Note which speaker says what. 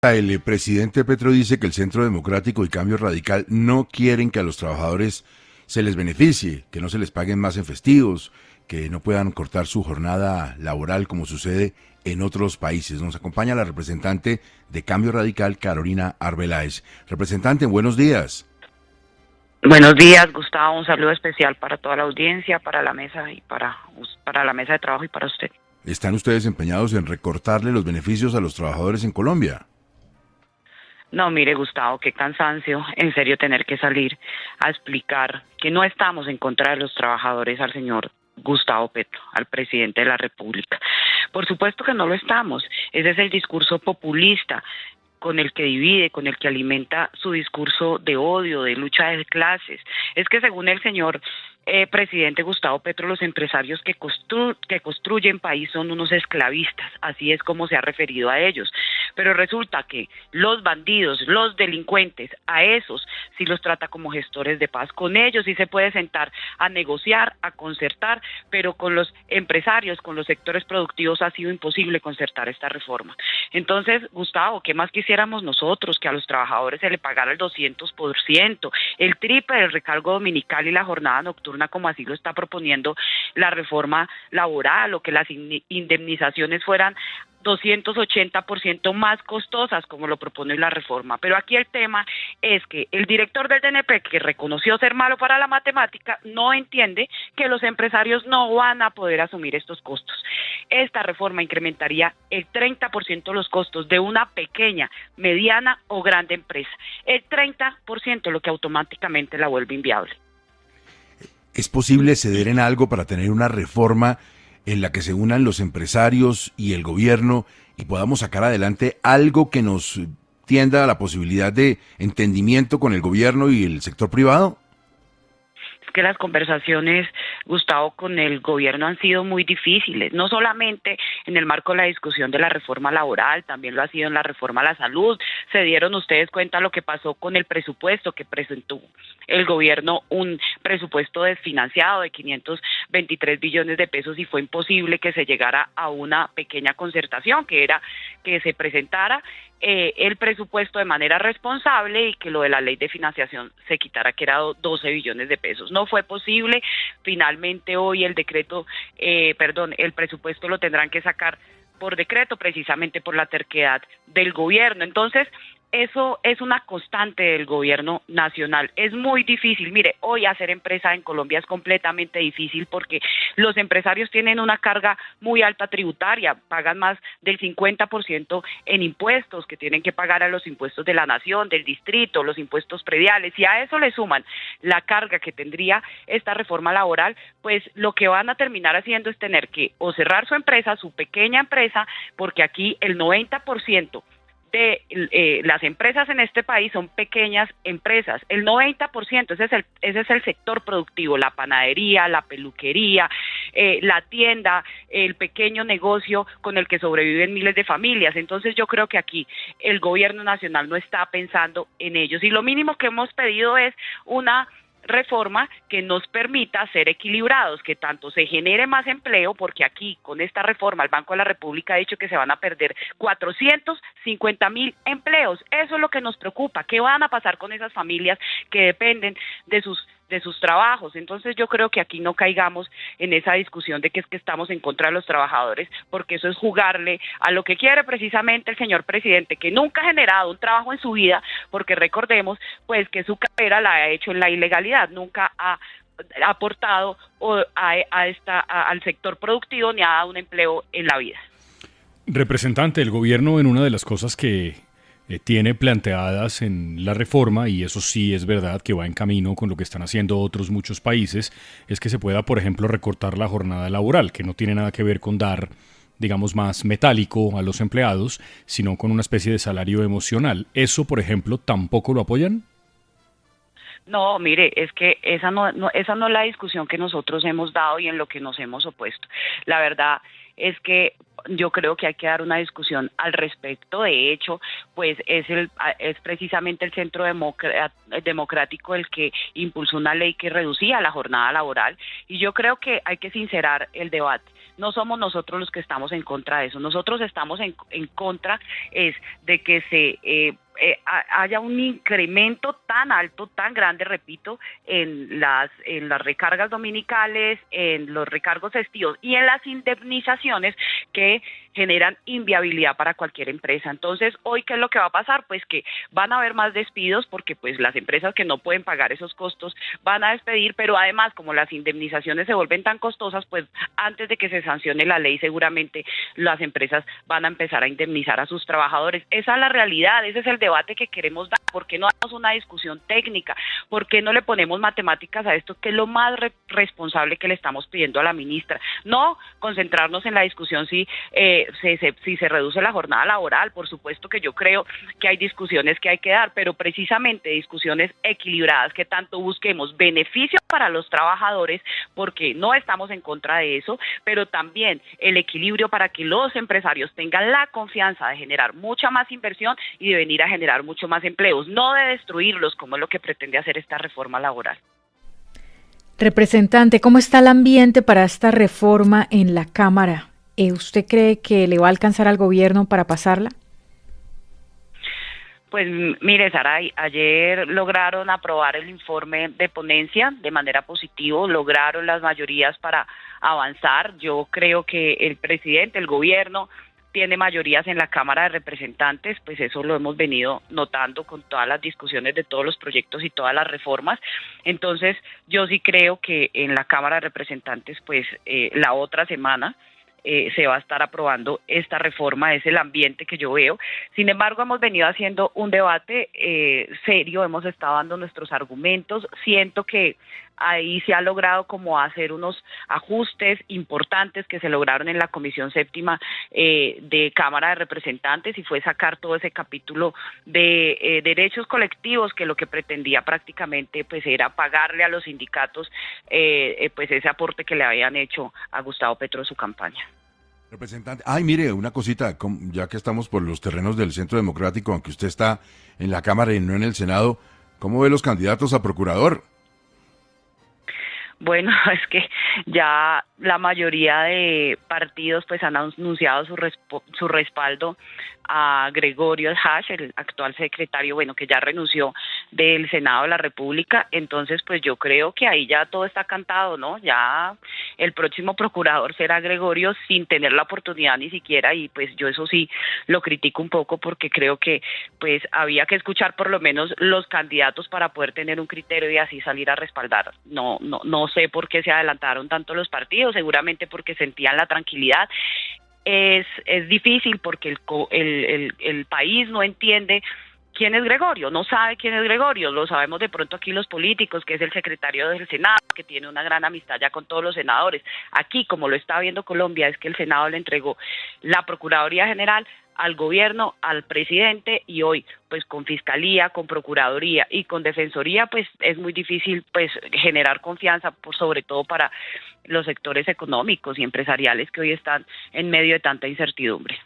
Speaker 1: El presidente Petro dice que el Centro Democrático y Cambio Radical no quieren que a los trabajadores se les beneficie, que no se les paguen más en festivos, que no puedan cortar su jornada laboral como sucede en otros países. Nos acompaña la representante de Cambio Radical, Carolina Arbeláez. Representante, buenos días.
Speaker 2: Buenos días, Gustavo. Un saludo especial para toda la audiencia, para la mesa y para la mesa de trabajo y para usted.
Speaker 1: ¿Están ustedes empeñados en recortarle los beneficios a los trabajadores en Colombia?
Speaker 2: No, mire, Gustavo, qué cansancio, en serio, tener que salir a explicar que no estamos en contra de los trabajadores al señor Gustavo Petro, al presidente de la República. Por supuesto que no lo estamos. Ese es el discurso populista con el que divide, con el que alimenta su discurso de odio, de lucha de clases. Es que según el señor presidente Gustavo Petro, los empresarios que construyen país son unos esclavistas, así es como se ha referido a ellos. Pero resulta que los bandidos, los delincuentes, a esos sí los trata como gestores de paz. Con ellos sí se puede sentar a negociar, a concertar, pero con los empresarios, con los sectores productivos ha sido imposible concertar esta reforma. Entonces, Gustavo, ¿qué más quisiéramos nosotros? Que a los trabajadores se le pagara el 200%, el triple del recargo dominical y la jornada nocturna, como así lo está proponiendo la reforma laboral, o que las indemnizaciones fueran 280% más costosas, como lo propone la reforma. Pero aquí el tema es que el director del DNP, que reconoció ser malo para la matemática, no entiende que los empresarios no van a poder asumir estos costos. Esta reforma incrementaría el 30% los costos de una pequeña, mediana o grande empresa. El 30%, lo que automáticamente la vuelve inviable.
Speaker 1: ¿Es posible ceder en algo para tener una reforma en la que se unan los empresarios y el gobierno y podamos sacar adelante algo que nos tienda a la posibilidad de entendimiento con el gobierno y el sector privado?
Speaker 2: Que las conversaciones, Gustavo, con el gobierno han sido muy difíciles, no solamente en el marco de la discusión de la reforma laboral, también lo ha sido en la reforma a la salud. Se dieron ustedes cuenta lo que pasó con el presupuesto que presentó el gobierno, un presupuesto desfinanciado de 523 billones de pesos, y fue imposible que se llegara a una pequeña concertación, que era que se presentara el presupuesto de manera responsable y que lo de la ley de financiación se quitara, que era 12 billones de pesos. No fue posible. Finalmente hoy el presupuesto lo tendrán que sacar por decreto, precisamente por la terquedad del gobierno. Entonces, eso es una constante del gobierno nacional. Es muy difícil. Mire, hoy hacer empresa en Colombia es completamente difícil porque los empresarios tienen una carga muy alta tributaria, pagan más del 50% en impuestos que tienen que pagar a los impuestos de la nación, del distrito, los impuestos prediales, y a eso le suman la carga que tendría esta reforma laboral, pues lo que van a terminar haciendo es tener que o cerrar su empresa, su pequeña empresa, porque aquí el 90% de las empresas en este país son pequeñas empresas, el 90%, ese es el sector productivo, la panadería, la peluquería, la tienda, el pequeño negocio con el que sobreviven miles de familias. Entonces yo creo que aquí el gobierno nacional no está pensando en ellos, y lo mínimo que hemos pedido es una reforma que nos permita ser equilibrados, que tanto se genere más empleo, porque aquí con esta reforma el Banco de la República ha dicho que se van a perder 450.000 empleos. Eso es lo que nos preocupa. ¿Qué van a pasar con esas familias que dependen de sus trabajos? Entonces yo creo que aquí no caigamos en esa discusión de que es que estamos en contra de los trabajadores, porque eso es jugarle a lo que quiere precisamente el señor presidente, que nunca ha generado un trabajo en su vida, porque recordemos pues que su carrera la ha hecho en la ilegalidad, nunca ha aportado al sector productivo ni ha dado un empleo en la vida.
Speaker 3: Representante, el gobierno, en una de las cosas que tiene planteadas en la reforma, y eso sí es verdad que va en camino con lo que están haciendo otros muchos países, es que se pueda, por ejemplo, recortar la jornada laboral, que no tiene nada que ver con dar, digamos, más metálico a los empleados, sino con una especie de salario emocional. ¿Eso, por ejemplo, tampoco lo apoyan?
Speaker 2: No, mire, es que esa no es la discusión que nosotros hemos dado y en lo que nos hemos opuesto. La verdad es que yo creo que hay que dar una discusión al respecto. De hecho, pues es precisamente el Centro Democrático el que impulsó una ley que reducía la jornada laboral, y yo creo que hay que sincerar el debate. no somos nosotros los que estamos en contra de eso. Nosotros estamos en contra es de que haya un incremento tan alto, tan grande, repito, en las recargas dominicales, en los recargos festivos y en las indemnizaciones que generan inviabilidad para cualquier empresa. Entonces, hoy, ¿qué es lo que va a pasar? Pues que van a haber más despidos porque pues las empresas que no pueden pagar esos costos van a despedir, pero además, como las indemnizaciones se vuelven tan costosas, pues antes de que se sancione la ley, seguramente las empresas van a empezar a indemnizar a sus trabajadores. Esa es la realidad, ese es el debate que queremos dar. ¿Por qué no damos una discusión técnica? ¿Por qué no le ponemos matemáticas a esto, que es lo más responsable que le estamos pidiendo a la ministra? No concentrarnos en la discusión si se reduce la jornada laboral. Por supuesto que yo creo que hay discusiones que hay que dar, pero precisamente discusiones equilibradas, que tanto busquemos beneficios para los trabajadores, porque no estamos en contra de eso, pero también el equilibrio para que los empresarios tengan la confianza de generar mucha más inversión y de venir a generar mucho más empleos, no de destruirlos, como es lo que pretende hacer esta reforma laboral.
Speaker 4: Representante, ¿cómo está el ambiente para esta reforma en la Cámara? ¿Usted cree que le va a alcanzar al gobierno para pasarla?
Speaker 2: Pues mire, Saray, ayer lograron aprobar el informe de ponencia de manera positiva, lograron las mayorías para avanzar. Yo creo que el presidente, el gobierno, tiene mayorías en la Cámara de Representantes, pues eso lo hemos venido notando con todas las discusiones de todos los proyectos y todas las reformas. Entonces, yo sí creo que en la Cámara de Representantes, pues la otra semana se va a estar aprobando esta reforma, es el ambiente que yo veo. Sin embargo, hemos venido haciendo un debate serio, hemos estado dando nuestros argumentos. Siento que ahí se ha logrado como hacer unos ajustes importantes que se lograron en la Comisión Séptima de Cámara de Representantes, y fue sacar todo ese capítulo de derechos colectivos, que lo que pretendía prácticamente pues era pagarle a los sindicatos pues ese aporte que le habían hecho a Gustavo Petro en su campaña.
Speaker 1: Representante, mire, una cosita, ya que estamos por los terrenos del Centro Democrático, aunque usted está en la Cámara y no en el Senado, ¿cómo ve los candidatos a procurador?
Speaker 2: Bueno, es que ya la mayoría de partidos pues han anunciado su respaldo a Gregorio Hash, el actual secretario, bueno, que ya renunció del Senado de la República. Entonces, pues yo creo que ahí ya todo está cantado, ¿no? Ya el próximo procurador será Gregorio, sin tener la oportunidad ni siquiera, y pues yo eso sí lo critico un poco, porque creo que pues había que escuchar por lo menos los candidatos para poder tener un criterio y así salir a respaldar. No sé por qué se adelantaron tanto los partidos, seguramente porque sentían la tranquilidad. Es difícil porque el país no entiende quién es Gregorio, no sabe quién es Gregorio. Lo sabemos de pronto aquí los políticos, que es el secretario del Senado, que tiene una gran amistad ya con todos los senadores. Aquí, como lo está viendo Colombia, es que el Senado le entregó la Procuraduría General al gobierno, al presidente, y hoy pues con Fiscalía, con Procuraduría y con Defensoría pues es muy difícil pues generar confianza, sobre todo para los sectores económicos y empresariales que hoy están en medio de tanta incertidumbre.